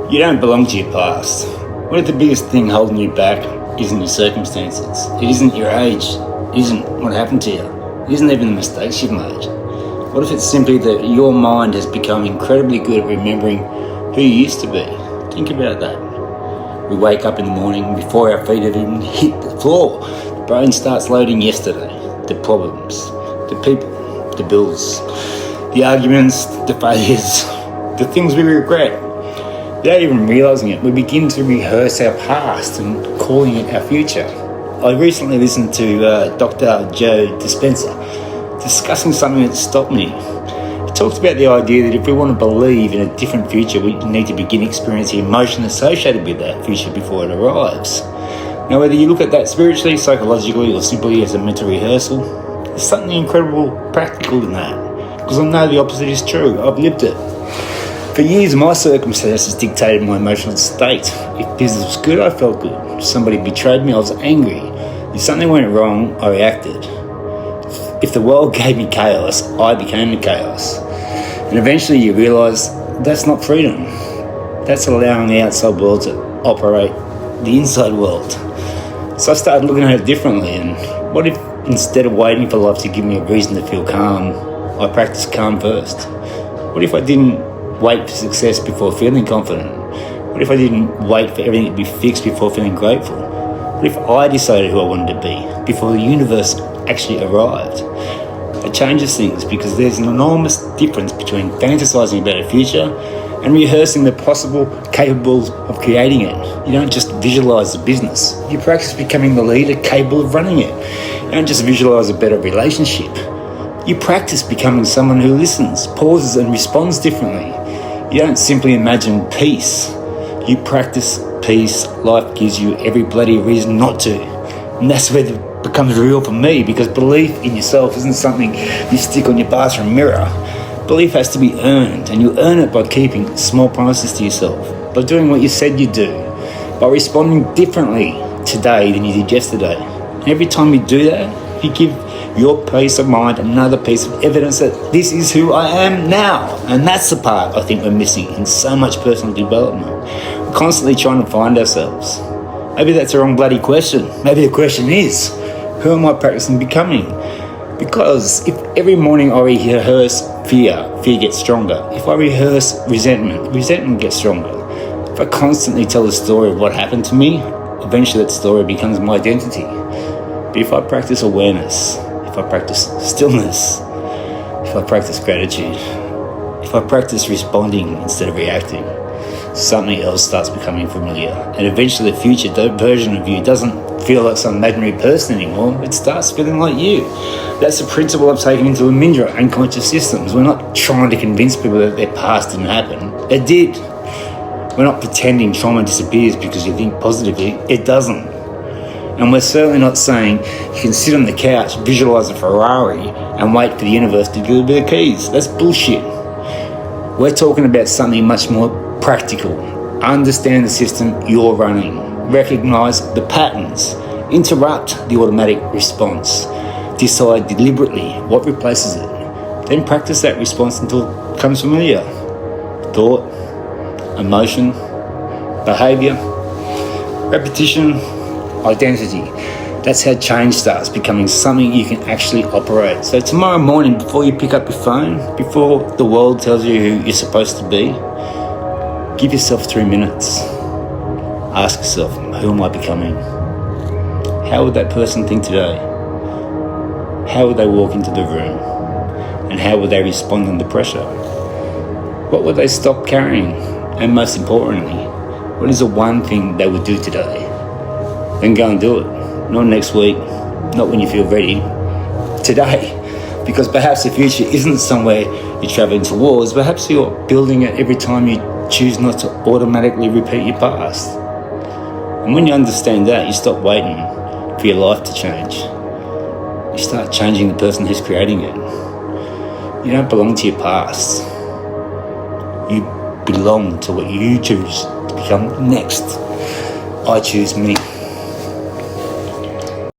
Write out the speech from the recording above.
You don't belong to your past. What if the biggest thing holding you back isn't your circumstances? It isn't your age. It isn't what happened to you. It isn't even the mistakes you've made. What if it's simply that your mind has become incredibly good at remembering who you used to be? Think about that. We wake up in the morning before our feet have even hit the floor. The brain starts loading yesterday, the problems, the people, the bills, the arguments, the failures, the things we regret. Without even realising it, we begin to rehearse our past and calling it our future. I recently listened to Dr. Joe Dispenza discussing something that stopped me. He talks about the idea that if we want to believe in a different future, we need to begin experiencing emotion associated with that future before it arrives. Now, whether you look at that spiritually, psychologically, or simply as a mental rehearsal, there's something incredible practical in that, because I know the opposite is true. I've lived it. For years, my circumstances dictated my emotional state. If business was good, I felt good. If somebody betrayed me, I was angry. If something went wrong, I reacted. If the world gave me chaos, I became the chaos. And eventually you realise that's not freedom. That's allowing the outside world to operate the inside world. So I started looking at it differently. And what if instead of waiting for life to give me a reason to feel calm, I practiced calm first? What if I didn't wait for success before feeling confident? What if I didn't wait for everything to be fixed before feeling grateful? What if I decided who I wanted to be before the universe actually arrived? It changes things because there's an enormous difference between fantasizing about a future and rehearsing the possible capable of creating it. You don't just visualize the business. You practice becoming the leader capable of running it. You don't just visualize a better relationship. You practice becoming someone who listens, pauses and responds differently. You don't simply imagine peace. You practice peace. Life gives you every bloody reason not to. And that's where it becomes real for me, because belief in yourself isn't something you stick on your bathroom mirror. Belief has to be earned, and you earn it by keeping small promises to yourself, by doing what you said you'd do, by responding differently today than you did yesterday. And every time you do that, you give your peace of mind another piece of evidence that this is who I am now. And that's the part I think we're missing in so much personal development. We're constantly trying to find ourselves. Maybe that's the wrong bloody question. Maybe the question is, who am I practicing becoming? Because if every morning I rehearse fear gets stronger. If I rehearse resentment gets stronger. If I constantly tell the story of what happened to me, eventually that story becomes my identity. But if I practice awareness, if I practice stillness, if I practice gratitude, if I practice responding instead of reacting, something else starts becoming familiar. And eventually the future version of you doesn't feel like some imaginary person anymore. It starts feeling like you. That's the principle I've taken into Lumindra and conscious systems. We're not trying to convince people that their past didn't happen. It did. We're not pretending trauma disappears because you think positively. It doesn't. And we're certainly not saying you can sit on the couch, visualise a Ferrari and wait for the universe to deliver the keys. That's bullshit. We're talking about something much more practical. Understand the system you're running. Recognise the patterns. Interrupt the automatic response. Decide deliberately what replaces it. Then practice that response until it becomes familiar. Thought, emotion, behaviour, repetition, identity. That's how change starts becoming something you can actually operate. So tomorrow morning, before you pick up your phone, before the world tells you who you're supposed to be, give yourself 3 minutes. Ask yourself, who am I becoming? How would that person think today? How would they walk into the room? And how would they respond under pressure? What would they stop carrying? And most importantly, what is the one thing they would do today? Then go and do it. Not next week, not when you feel ready. Today. Because perhaps the future isn't somewhere you're travelling towards. Perhaps you're building it every time you choose not to automatically repeat your past. And when you understand that, you stop waiting for your life to change. You start changing the person who's creating it. You don't belong to your past. You belong to what you choose to become next. I choose me.